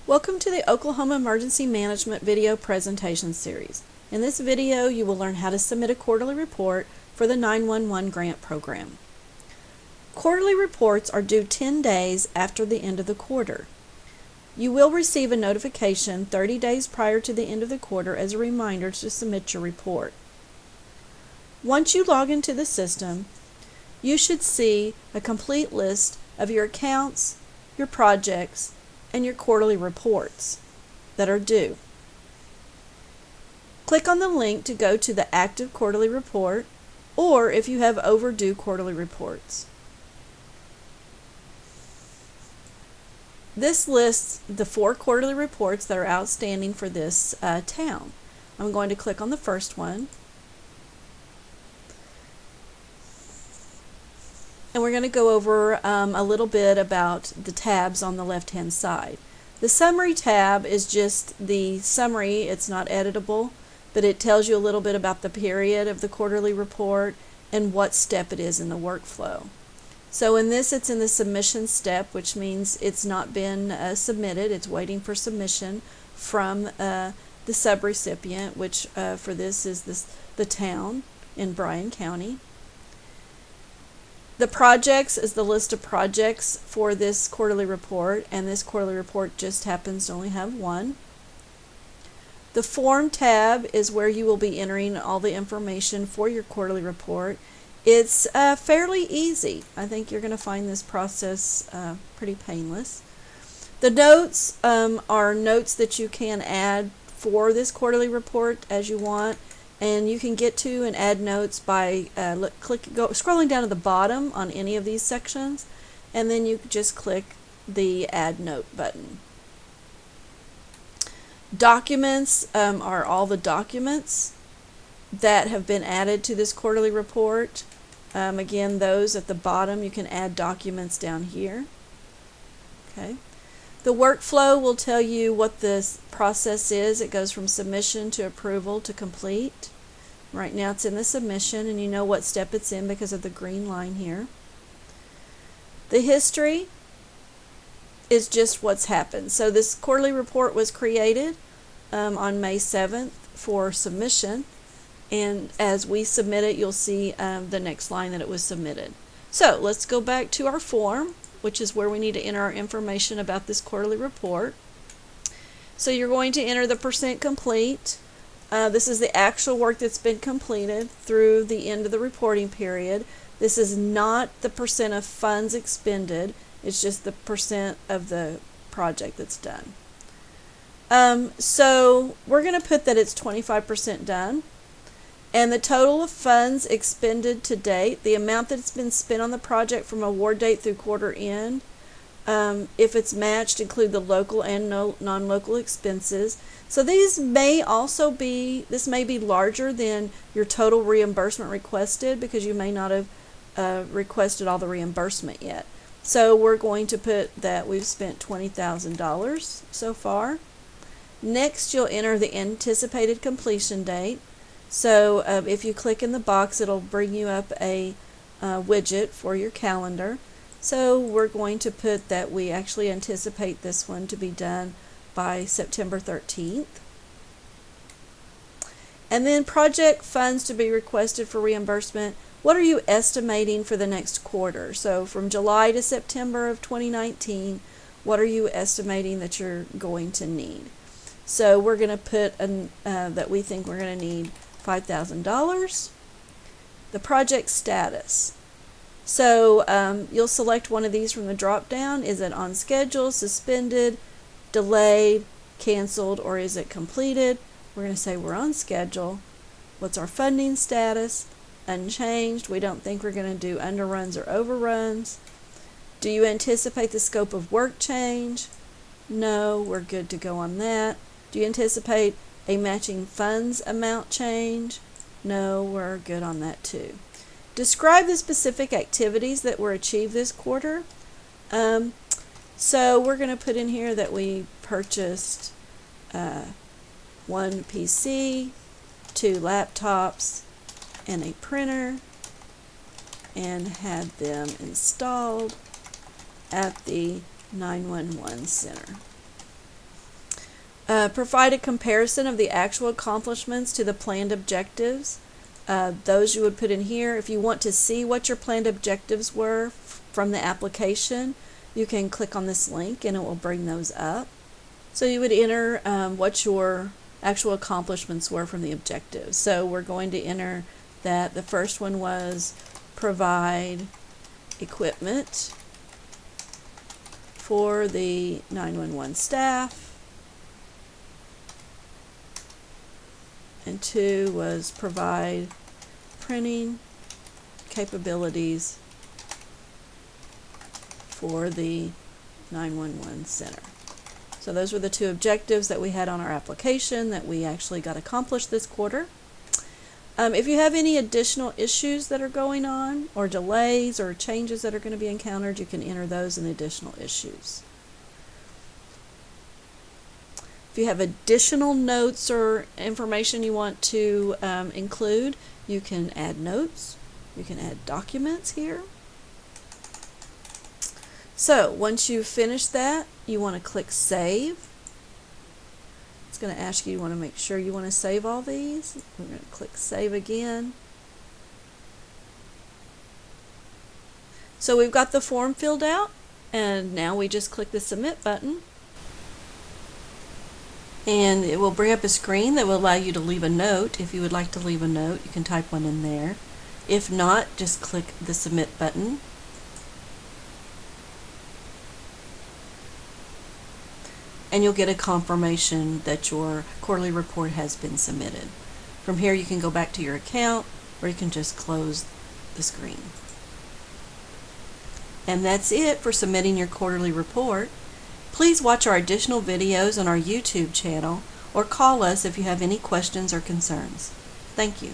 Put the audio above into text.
Welcome to the Oklahoma Emergency Management video presentation series. In this video, you will learn how to submit a quarterly report for the 911 grant program. Quarterly reports are due 10 days after the end of the quarter. You will receive a notification 30 days prior to the end of the quarter as a reminder to submit your report. Once you log into the system, you should see a complete list of your accounts, your projects, and your quarterly reports that are due. Click on the link to go to the active quarterly report, or if you have overdue quarterly reports. This lists the 4 quarterly reports that are outstanding for this town. I'm going to click on the first one. And we're going to go over a little bit about the tabs on the left-hand side. The summary tab is just the summary. It's not editable, but it tells you a little bit about the period of the quarterly report and what step it is in the workflow. So in this, it's in the submission step, which means it's not been submitted. It's waiting for submission from the subrecipient, which for this is the town in Bryan County. The projects is the list of projects for this quarterly report, and this quarterly report just happens to only have one. The form tab is where you will be entering all the information for your quarterly report. It's fairly easy. I think you're going to find this process pretty painless. The notes are notes that you can add for this quarterly report as you want. And you can get to and add notes by scrolling down to the bottom on any of these sections, and then you just click the Add Note button. Documents are all the documents that have been added to this quarterly report. Again, those at the bottom, you can add documents down here. Okay. The workflow will tell you what this process is. It goes from submission to approval to complete. Right now it's in the submission, and you know what step it's in because of the green line here. The history is just what's happened. So this quarterly report was created on May 7th for submission, and as we submit it, you'll see the next line that it was submitted. So let's go back to our form, which is where we need to enter our information about this quarterly report. So you're going to enter the % complete. This is the actual work that's been completed through the end of the reporting period. This is not the % of funds expended. It's just the % of the project that's done. So we're going to put that it's 25% done. And the total of funds expended to date, the amount that's been spent on the project from award date through quarter end, if it's matched, include the local and non-local expenses. So these may also be, this may be larger than your total reimbursement requested because you may not have requested all the reimbursement yet. So we're going to put that we've spent $20,000 so far. Next, you'll enter the anticipated completion date. So if you click in the box, it'll bring you up a widget for your calendar. So we're going to put that we actually anticipate this one to be done by September 13th. And then project funds to be requested for reimbursement. What are you estimating for the next quarter? So from July to September of 2019, what are you estimating that you're going to need? So we're going to put that we think we're going to need $5,000. The project status. So you'll select one of these from the drop down. Is it on schedule, suspended, delayed, canceled, or is it completed? We're going to say we're on schedule. What's our funding status? Unchanged. We don't think we're going to do underruns or overruns. Do you anticipate the scope of work change? No, we're good to go on that. Do you anticipate a matching funds amount change? No, we're good on that too. Describe the specific activities that were achieved this quarter. So we're going to put in here that we purchased 1 PC, 2 laptops, and a printer, and had them installed at the 911 center. Provide a comparison of the actual accomplishments to the planned objectives. Those you would put in here. If you want to see what your planned objectives were from the application, you can click on this link and it will bring those up. So you would enter what your actual accomplishments were from the objectives. So we're going to enter that the first one was provide equipment for the 911 staff. And 2 was provide printing capabilities for the 911 center. So those were the 2 objectives that we had on our application that we actually got accomplished this quarter. If you have any additional issues that are going on, or delays or changes that are going to be encountered, you can enter those in the additional issues. If you have additional notes or information you want to include, you can add notes. You can add documents here. So once you've finished that, you want to click Save. It's going to ask you want to make sure you want to save all these. We're going to click Save again. So we've got the form filled out, and now we just click the Submit button. And it will bring up a screen that will allow you to leave a note. If you would like to leave a note, you can type one in there. If not, just click the Submit button. And you'll get a confirmation that your quarterly report has been submitted. From here you can go back to your account, or you can just close the screen. And that's it for submitting your quarterly report. Please watch our additional videos on our YouTube channel or call us if you have any questions or concerns. Thank you.